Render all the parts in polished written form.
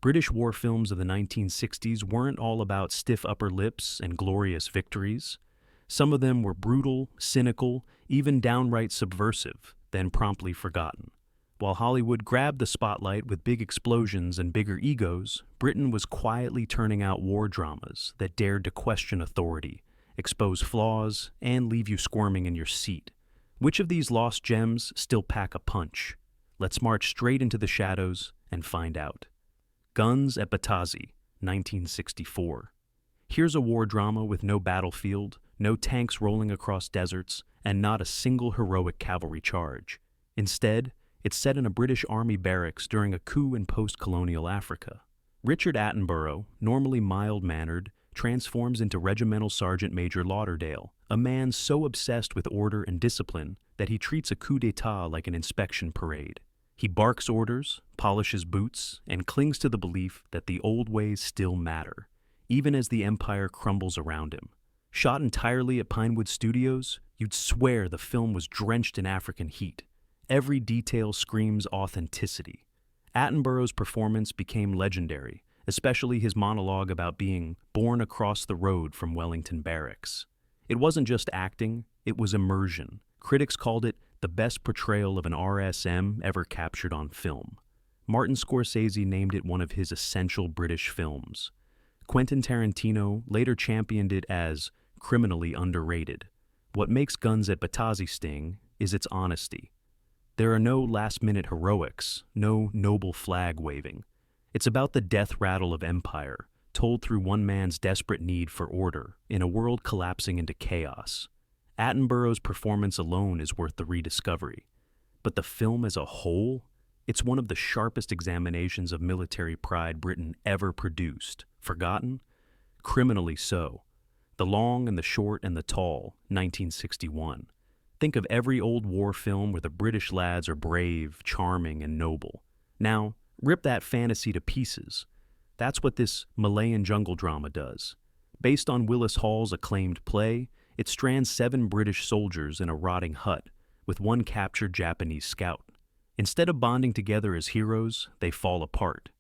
British war films of the 1960s weren't all about stiff upper lips and glorious victories. Some of them were brutal, cynical, even downright subversive, then promptly forgotten. While Hollywood grabbed the spotlight with big explosions and bigger egos, Britain was quietly turning out war dramas that dared to question authority, expose flaws, and leave you squirming in your seat. Which of these lost gems still pack a punch? Let's march straight into the shadows and find out. Guns at Batasi, 1964. Here's a war drama with no battlefield, no tanks rolling across deserts, and not a single heroic cavalry charge. Instead, it's set in a British army barracks during a coup in post-colonial Africa. Richard Attenborough, normally mild-mannered, transforms into Regimental Sergeant Major Lauderdale, a man so obsessed with order and discipline that he treats a coup d'etat like an inspection parade. He barks orders, polishes boots, and clings to the belief that the old ways still matter, even as the empire crumbles around him. Shot entirely at Pinewood Studios, you'd swear the film was drenched in African heat. Every detail screams authenticity. Attenborough's performance became legendary, especially his monologue about being born across the road from Wellington Barracks. It wasn't just acting, it was immersion. Critics called it the best portrayal of an RSM ever captured on film. Martin Scorsese named it one of his essential British films. Quentin Tarantino later championed it as criminally underrated. What makes Guns at Batasi sting is its honesty. There are no last-minute heroics, no noble flag waving. It's about the death rattle of empire, told through one man's desperate need for order in a world collapsing into chaos. Attenborough's performance alone is worth the rediscovery. But the film as a whole? It's one of the sharpest examinations of military pride Britain ever produced. Forgotten? Criminally so. The Long and the Short and the Tall, 1961. Think of every old war film where the British lads are brave, charming, and noble. Now, rip that fantasy to pieces. That's what this Malayan jungle drama does. Based on Willis Hall's acclaimed play, it strands 7 British soldiers in a rotting hut, with one captured Japanese scout. Instead of bonding together as heroes, they fall apart.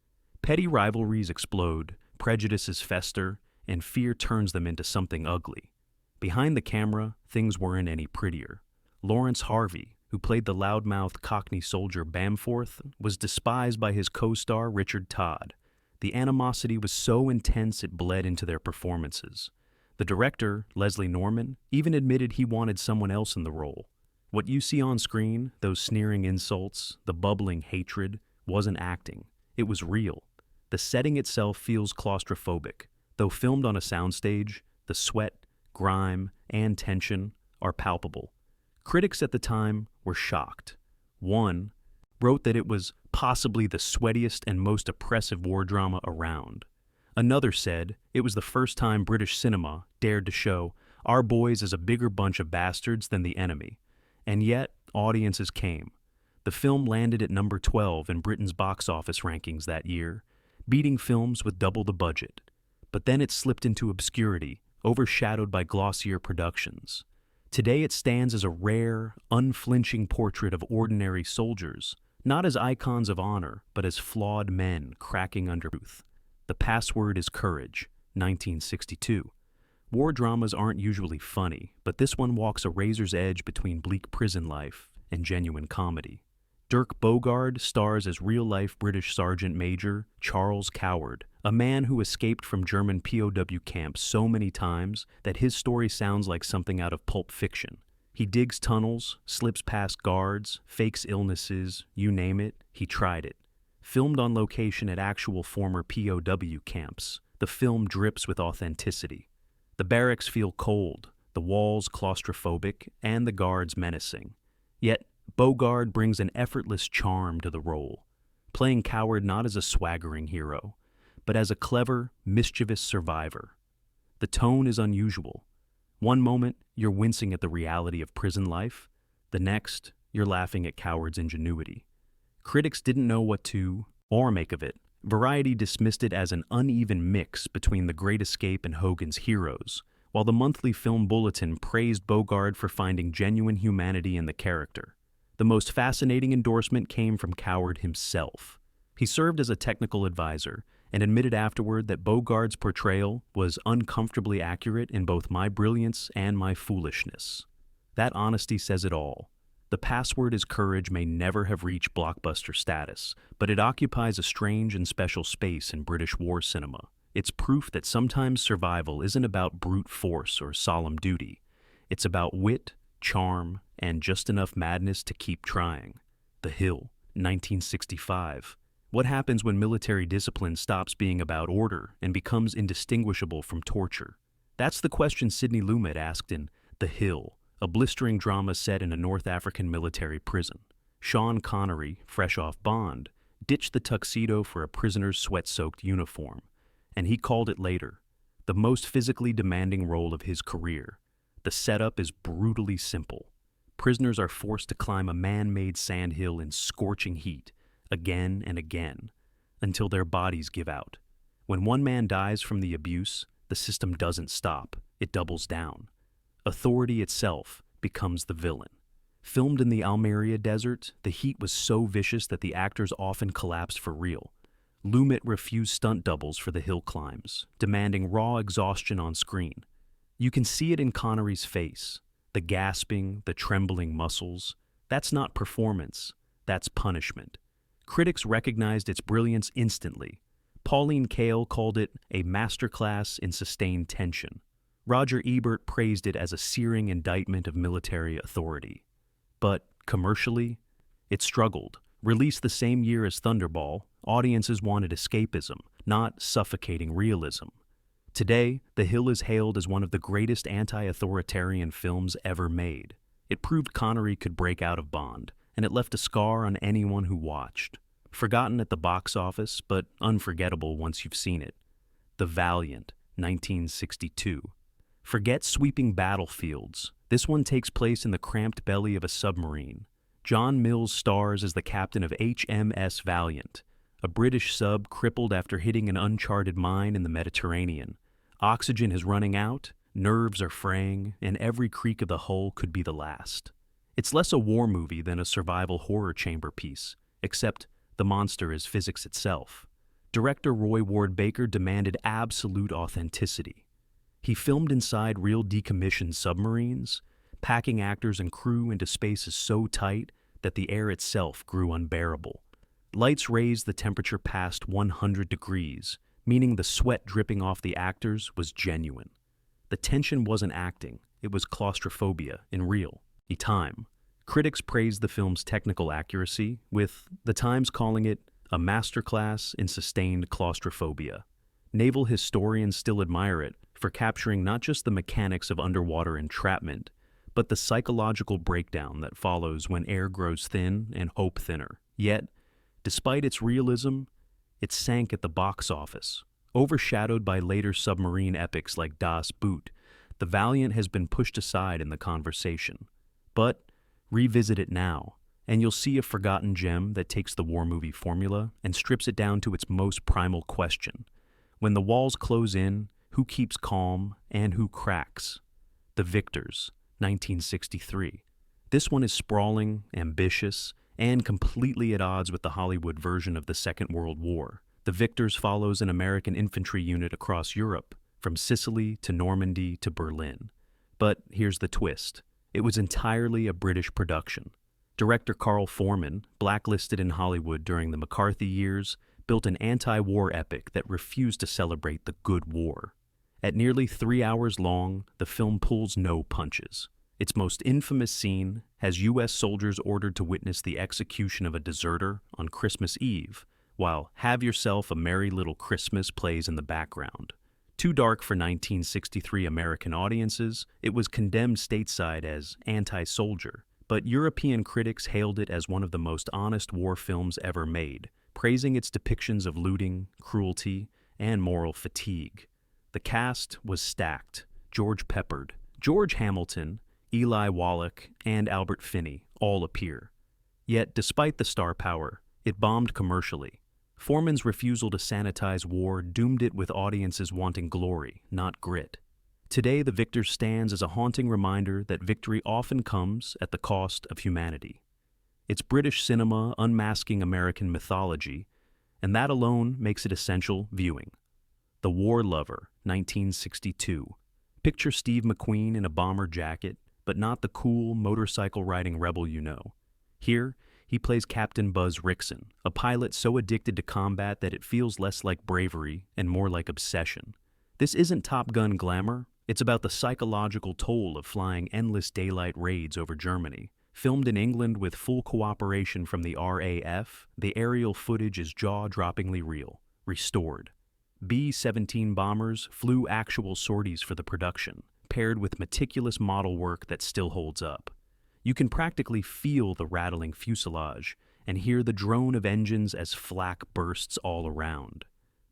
Petty rivalries explode, prejudices fester, and fear turns them into something ugly. Behind the camera, things weren't any prettier. Lawrence Harvey, who played the loudmouthed Cockney soldier Bamforth, was despised by his co-star Richard Todd. The animosity was so intense it bled into their performances. The director, Leslie Norman, even admitted he wanted someone else in the role. What you see on screen, those sneering insults, the bubbling hatred, wasn't acting. It was real. The setting itself feels claustrophobic. Though filmed on a soundstage, the sweat, grime, and tension are palpable. Critics at the time were shocked. One wrote that it was possibly the sweatiest and most oppressive war drama around. Another said it was the first time British cinema dared to show our boys as a bigger bunch of bastards than the enemy. And yet, audiences came. The film landed at number 12 in Britain's box office rankings that year, beating films with double the budget. But then it slipped into obscurity, overshadowed by glossier productions. Today it stands as a rare, unflinching portrait of ordinary soldiers, not as icons of honor, but as flawed men cracking under truth. The password is courage, 1962. War dramas aren't usually funny, but this one walks a razor's edge between bleak prison life and genuine comedy. Dirk Bogarde stars as real-life British Sergeant Major Charles Coward, a man who escaped from German POW camps so many times that his story sounds like something out of Pulp Fiction. He digs tunnels, slips past guards, fakes illnesses, you name it, he tried it. Filmed on location at actual former POW camps, the film drips with authenticity. The barracks feel cold, the walls claustrophobic, and the guards menacing. Yet, Bogarde brings an effortless charm to the role, playing Coward not as a swaggering hero, but as a clever, mischievous survivor. The tone is unusual. One moment, you're wincing at the reality of prison life. The next, you're laughing at Coward's ingenuity. Critics didn't know what to or make of it. Variety dismissed it as an uneven mix between The Great Escape and Hogan's Heroes, while the Monthly Film Bulletin praised Bogarde for finding genuine humanity in the character. The most fascinating endorsement came from Coward himself. He served as a technical advisor and admitted afterward that Bogart's portrayal was uncomfortably accurate in both my brilliance and my foolishness. That honesty says it all. The password is courage may never have reached blockbuster status, but it occupies a strange and special space in British war cinema. It's proof that sometimes survival isn't about brute force or solemn duty. It's about wit, charm, and just enough madness to keep trying. The Hill, 1965. What happens when military discipline stops being about order and becomes indistinguishable from torture? That's the question Sidney Lumet asked in The Hill, a blistering drama set in a North African military prison. Sean Connery, fresh off Bond, ditched the tuxedo for a prisoner's sweat-soaked uniform, and he called it later the most physically demanding role of his career. The setup is brutally simple. Prisoners are forced to climb a man-made sandhill in scorching heat, again and again, until their bodies give out. When one man dies from the abuse, the system doesn't stop, it doubles down. Authority itself becomes the villain. Filmed in the Almeria desert, the heat was so vicious that the actors often collapsed for real. Lumet refused stunt doubles for the hill climbs, demanding raw exhaustion on screen. You can see it in Connery's face, the gasping, the trembling muscles. That's not performance, that's punishment. Critics recognized its brilliance instantly. Pauline Kael called it a masterclass in sustained tension. Roger Ebert praised it as a searing indictment of military authority. But commercially, it struggled. Released the same year as Thunderball, audiences wanted escapism, not suffocating realism. Today, The Hill is hailed as one of the greatest anti-authoritarian films ever made. It proved Connery could break out of Bond, and it left a scar on anyone who watched. Forgotten at the box office, but unforgettable once you've seen it. The Valiant, 1962. Forget sweeping battlefields. This one takes place in the cramped belly of a submarine. John Mills stars as the captain of HMS Valiant, a British sub crippled after hitting an uncharted mine in the Mediterranean. Oxygen is running out, nerves are fraying, and every creak of the hull could be the last. It's less a war movie than a survival horror chamber piece, except the monster is physics itself. Director Roy Ward Baker demanded absolute authenticity. He filmed inside real decommissioned submarines, packing actors and crew into spaces so tight that the air itself grew unbearable. Lights raised the temperature past 100 degrees, meaning the sweat dripping off the actors was genuine. The tension wasn't acting, it was claustrophobia in real time. Critics praised the film's technical accuracy, with The Times calling it a masterclass in sustained claustrophobia. Naval historians still admire it for capturing not just the mechanics of underwater entrapment, but the psychological breakdown that follows when air grows thin and hope thinner. Yet, despite its realism, it sank at the box office. Overshadowed by later submarine epics like Das Boot, the Valiant has been pushed aside in the conversation. But revisit it now, and you'll see a forgotten gem that takes the war movie formula and strips it down to its most primal question. When the walls close in, who keeps calm and who cracks? The Victors, 1963. This one is sprawling, ambitious, and completely at odds with the Hollywood version of the Second World War. The Victors follows an American infantry unit across Europe, from Sicily to Normandy to Berlin. But here's the twist. It was entirely a British production. Director Carl Foreman, blacklisted in Hollywood during the McCarthy years, built an anti-war epic that refused to celebrate the good war. At nearly 3 hours long, the film pulls no punches. Its most infamous scene has U.S. soldiers ordered to witness the execution of a deserter on Christmas Eve, while Have Yourself a Merry Little Christmas plays in the background. Too dark for 1963 American audiences, it was condemned stateside as anti-soldier, but European critics hailed it as one of the most honest war films ever made, praising its depictions of looting, cruelty, and moral fatigue. The cast was stacked. George Peppard, George Hamilton, Eli Wallach, and Albert Finney all appear. Yet, despite the star power, it bombed commercially. Foreman's refusal to sanitize war doomed it with audiences wanting glory, not grit. Today, The Victors stands as a haunting reminder that victory often comes at the cost of humanity. It's British cinema unmasking American mythology, and that alone makes it essential viewing. The War Lover, 1962. Picture Steve McQueen in a bomber jacket, but not the cool, motorcycle-riding rebel you know. Here, he plays Captain Buzz Rickson, a pilot so addicted to combat that it feels less like bravery and more like obsession. This isn't Top Gun glamour, it's about the psychological toll of flying endless daylight raids over Germany. Filmed in England with full cooperation from the RAF, the aerial footage is jaw-droppingly real, restored. B-17 bombers flew actual sorties for the production, paired with meticulous model work that still holds up. You can practically feel the rattling fuselage and hear the drone of engines as flak bursts all around.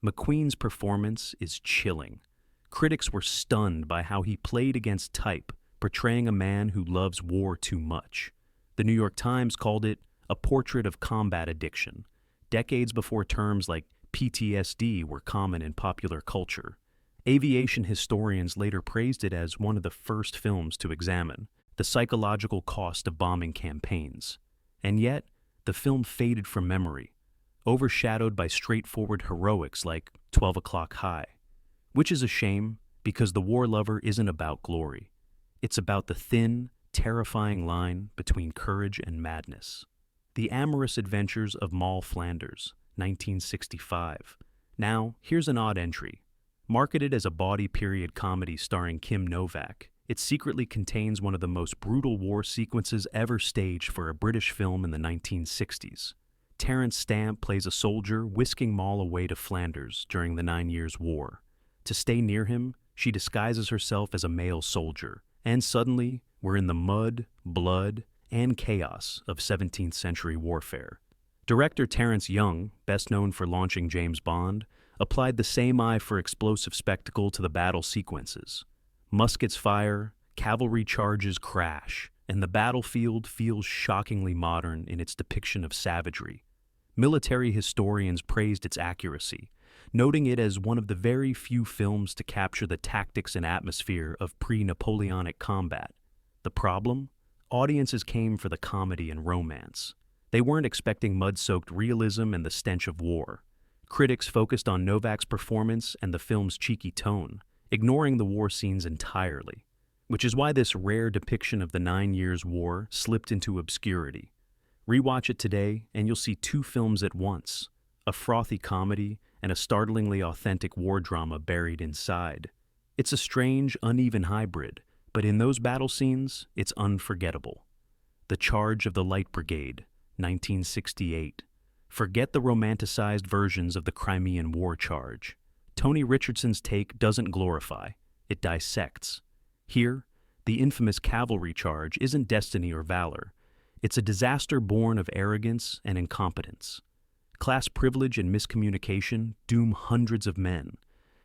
McQueen's performance is chilling. Critics were stunned by how he played against type, portraying a man who loves war too much. The New York Times called it a portrait of combat addiction, decades before terms like PTSD were common in popular culture. Aviation historians later praised it as one of the first films to examine the psychological cost of bombing campaigns. And yet, the film faded from memory, overshadowed by straightforward heroics like 12 O'Clock High. Which is a shame, because The War Lover isn't about glory. It's about the thin, terrifying line between courage and madness. The Amorous Adventures of Moll Flanders, 1965. Now, here's an odd entry. Marketed as a bawdy period comedy starring Kim Novak, it secretly contains one of the most brutal war sequences ever staged for a British film in the 1960s. Terence Stamp plays a soldier whisking Moll away to Flanders during the 9 Years' War. To stay near him, she disguises herself as a male soldier, and suddenly, we're in the mud, blood, and chaos of 17th century warfare. Director Terence Young, best known for launching James Bond, applied the same eye for explosive spectacle to the battle sequences. Muskets fire, cavalry charges crash, and the battlefield feels shockingly modern in its depiction of savagery. Military historians praised its accuracy, noting it as one of the very few films to capture the tactics and atmosphere of pre-Napoleonic combat. The problem? Audiences came for the comedy and romance. They weren't expecting mud-soaked realism and the stench of war. Critics focused on Novak's performance and the film's cheeky tone, ignoring the war scenes entirely, which is why this rare depiction of the 9 Years' War slipped into obscurity. Rewatch it today, and you'll see two films at once, a frothy comedy and a startlingly authentic war drama buried inside. It's a strange, uneven hybrid, but in those battle scenes, it's unforgettable. The Charge of the Light Brigade, 1968. Forget the romanticized versions of the Crimean War charge. Tony Richardson's take doesn't glorify, it dissects. Here, the infamous cavalry charge isn't destiny or valor. It's a disaster born of arrogance and incompetence. Class privilege and miscommunication doom hundreds of men,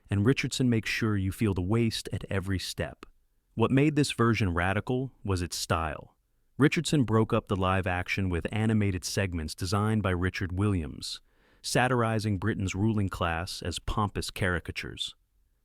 and Richardson makes sure you feel the waste at every step. What made this version radical was its style. Richardson broke up the live action with animated segments designed by Richard Williams, satirizing Britain's ruling class as pompous caricatures.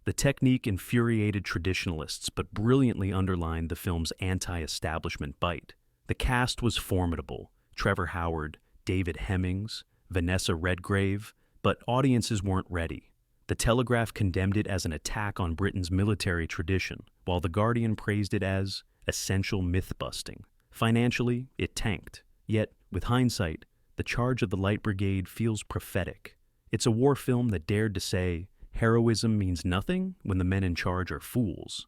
The technique infuriated traditionalists but brilliantly underlined the film's anti-establishment bite. The cast was formidable: Trevor Howard, David Hemmings, Vanessa Redgrave, but audiences weren't ready. The Telegraph condemned it as an attack on Britain's military tradition, while The Guardian praised it as essential myth-busting. Financially, it tanked. Yet, with hindsight, The Charge of the Light Brigade feels prophetic. It's a war film that dared to say, heroism means nothing when the men in charge are fools.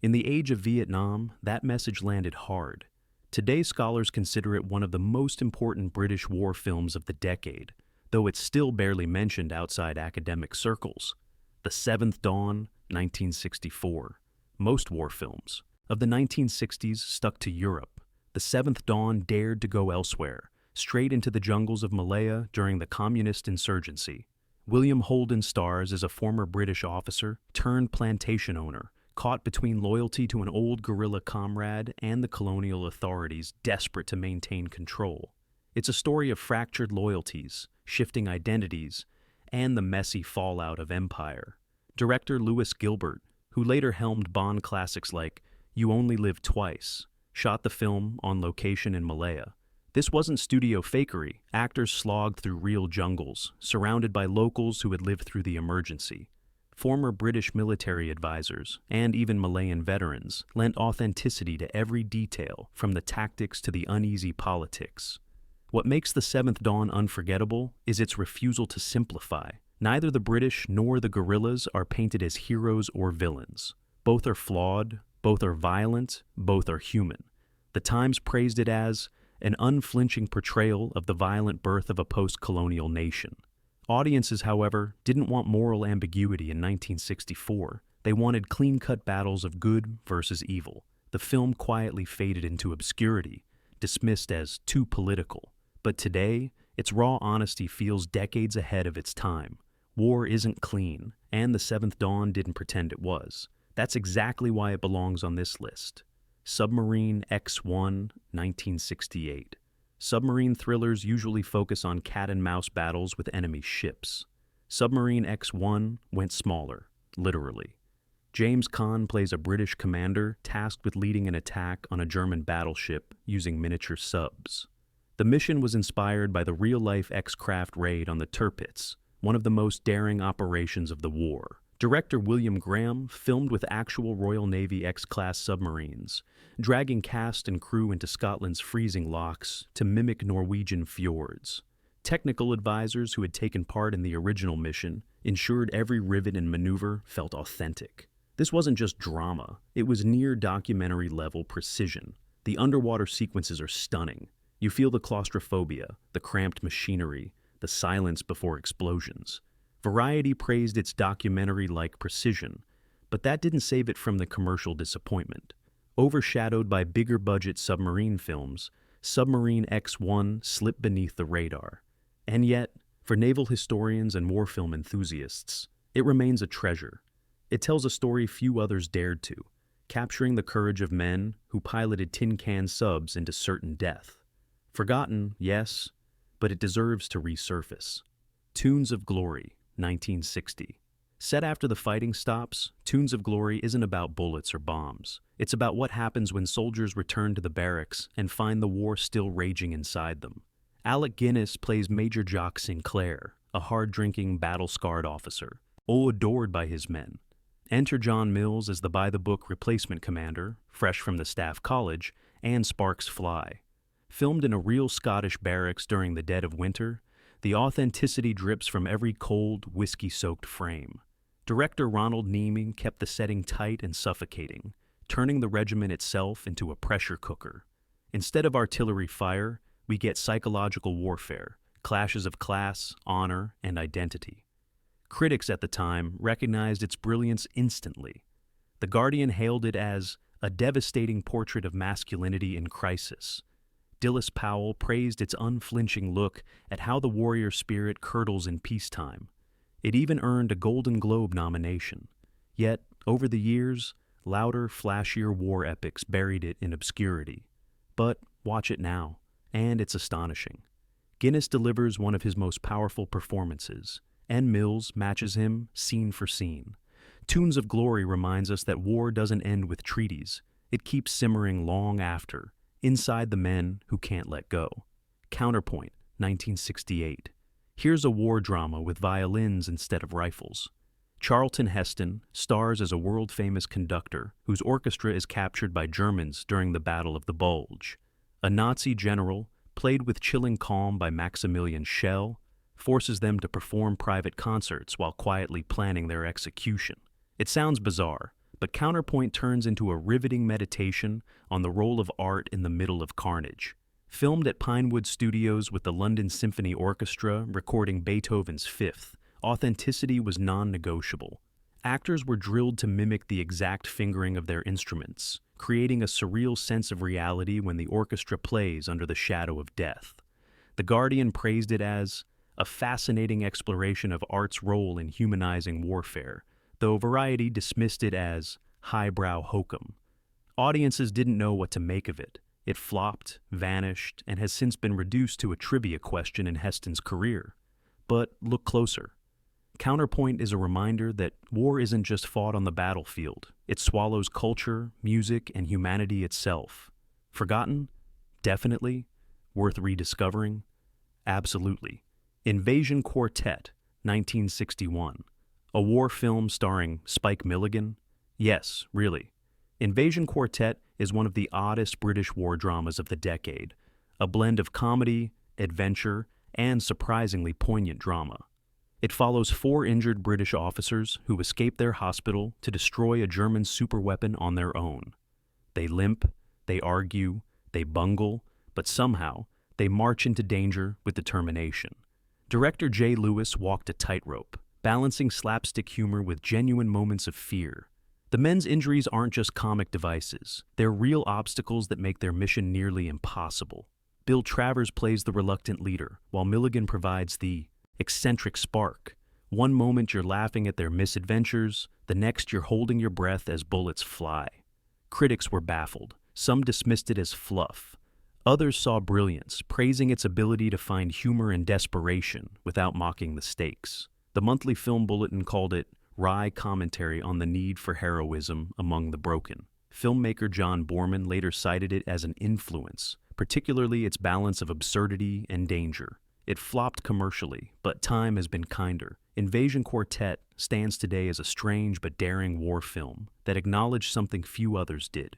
In the age of Vietnam, that message landed hard. Today, scholars consider it one of the most important British war films of the decade, though it's still barely mentioned outside academic circles. The Seventh Dawn, 1964. Most war films of the 1960s stuck to Europe. The Seventh Dawn dared to go elsewhere, straight into the jungles of Malaya during the communist insurgency. William Holden stars as a former British officer turned plantation owner, caught between loyalty to an old guerrilla comrade and the colonial authorities desperate to maintain control. It's a story of fractured loyalties, shifting identities, and the messy fallout of empire. Director Lewis Gilbert, who later helmed Bond classics like You Only Live Twice, shot the film on location in Malaya, This wasn't studio fakery. Actors slogged through real jungles, surrounded by locals who had lived through the emergency. Former British military advisors, and even Malayan veterans, lent authenticity to every detail, from the tactics to the uneasy politics. What makes The Seventh Dawn unforgettable is its refusal to simplify. Neither the British nor the guerrillas are painted as heroes or villains. Both are flawed, both are violent, both are human. The Times praised it as an unflinching portrayal of the violent birth of a post-colonial nation. Audiences, however, didn't want moral ambiguity in 1964. They wanted clean-cut battles of good versus evil. The film quietly faded into obscurity, dismissed as too political. But today, its raw honesty feels decades ahead of its time. War isn't clean, and The Seventh Dawn didn't pretend it was. That's exactly why it belongs on this list. Submarine X-1, 1968. Submarine thrillers usually focus on cat-and-mouse battles with enemy ships. Submarine X-1 went smaller, literally. James Caan plays a British commander tasked with leading an attack on a German battleship using miniature subs. The mission was inspired by the real-life X-craft raid on the Tirpitz, one of the most daring operations of the war. Director William Graham filmed with actual Royal Navy X-class submarines, dragging cast and crew into Scotland's freezing lochs to mimic Norwegian fjords. Technical advisors who had taken part in the original mission ensured every rivet and maneuver felt authentic. This wasn't just drama, it was near documentary-level precision. The underwater sequences are stunning. You feel the claustrophobia, the cramped machinery, the silence before explosions. Variety praised its documentary-like precision, but that didn't save it from the commercial disappointment. Overshadowed by bigger-budget submarine films, Submarine X-1 slipped beneath the radar. And yet, for naval historians and war film enthusiasts, it remains a treasure. It tells a story few others dared to, capturing the courage of men who piloted tin-can subs into certain death. Forgotten, yes, but it deserves to resurface. Tunes of Glory, 1960. Set after the fighting stops, Tunes of Glory isn't about bullets or bombs. It's about what happens when soldiers return to the barracks and find the war still raging inside them. Alec Guinness plays Major Jock Sinclair, a hard-drinking, battle-scarred officer, adored by his men. Enter John Mills as the by-the-book replacement commander, fresh from the Staff College, and Sparks Fly. Filmed in a real Scottish barracks during the dead of winter, the authenticity drips from every cold, whiskey-soaked frame. Director Ronald Neame kept the setting tight and suffocating, turning the regiment itself into a pressure cooker. Instead of artillery fire, we get psychological warfare, clashes of class, honor, and identity. Critics at the time recognized its brilliance instantly. The Guardian hailed it as a devastating portrait of masculinity in crisis. Dilys Powell praised its unflinching look at how the warrior spirit curdles in peacetime. It even earned a Golden Globe nomination. Yet, over the years, louder, flashier war epics buried it in obscurity. But watch it now, and it's astonishing. Guinness delivers one of his most powerful performances, and Mills matches him scene for scene. Tunes of Glory reminds us that war doesn't end with treaties. It keeps simmering long after, inside the men who can't let go. Counterpoint, 1968. Here's a war drama with violins instead of rifles. Charlton Heston stars as a world-famous conductor whose orchestra is captured by Germans during the Battle of the Bulge. A Nazi general, played with chilling calm by Maximilian Schell, forces them to perform private concerts while quietly planning their execution. It sounds bizarre, but Counterpoint turns into a riveting meditation on the role of art in the middle of carnage. Filmed at Pinewood Studios with the London Symphony Orchestra recording Beethoven's Fifth, authenticity was non-negotiable. Actors were drilled to mimic the exact fingering of their instruments, creating a surreal sense of reality when the orchestra plays under the shadow of death. The Guardian praised it as a fascinating exploration of art's role in humanizing warfare, though Variety dismissed it as highbrow hokum. Audiences didn't know what to make of it. It flopped, vanished, and has since been reduced to a trivia question in Heston's career. But look closer. Counterpoint is a reminder that war isn't just fought on the battlefield. It swallows culture, music, and humanity itself. Forgotten? Definitely. Worth rediscovering? Absolutely. Invasion Quartet, 1961. A war film starring Spike Milligan? Yes, really. Invasion Quartet is one of the oddest British war dramas of the decade, a blend of comedy, adventure, and surprisingly poignant drama. It follows four injured British officers who escape their hospital to destroy a German superweapon on their own. They limp, they argue, they bungle, but somehow they march into danger with determination. Director J. Lewis walked a tightrope, balancing slapstick humor with genuine moments of fear. The men's injuries aren't just comic devices, they're real obstacles that make their mission nearly impossible. Bill Travers plays the reluctant leader, while Milligan provides the eccentric spark. One moment you're laughing at their misadventures, the next you're holding your breath as bullets fly. Critics were baffled. Some dismissed it as fluff. Others saw brilliance, praising its ability to find humor in desperation without mocking the stakes. The Monthly Film Bulletin called it wry commentary on the need for heroism among the broken. Filmmaker John Boorman later cited it as an influence, particularly its balance of absurdity and danger. It flopped commercially, but time has been kinder. Invasion Quartet stands today as a strange but daring war film that acknowledged something few others did.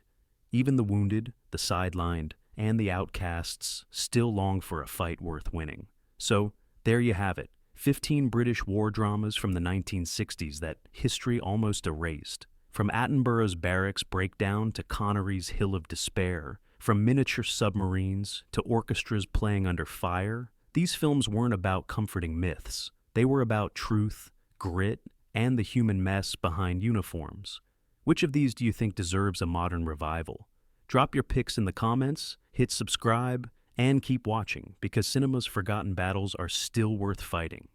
Even the wounded, the sidelined, and the outcasts still long for a fight worth winning. So, there you have it, 15 British war dramas from the 1960s that history almost erased. From Attenborough's Barracks Breakdown to Connery's Hill of Despair, from miniature submarines to orchestras playing under fire, these films weren't about comforting myths. They were about truth, grit, and the human mess behind uniforms. Which of these do you think deserves a modern revival? Drop your picks in the comments, hit subscribe, and keep watching because cinema's forgotten battles are still worth fighting.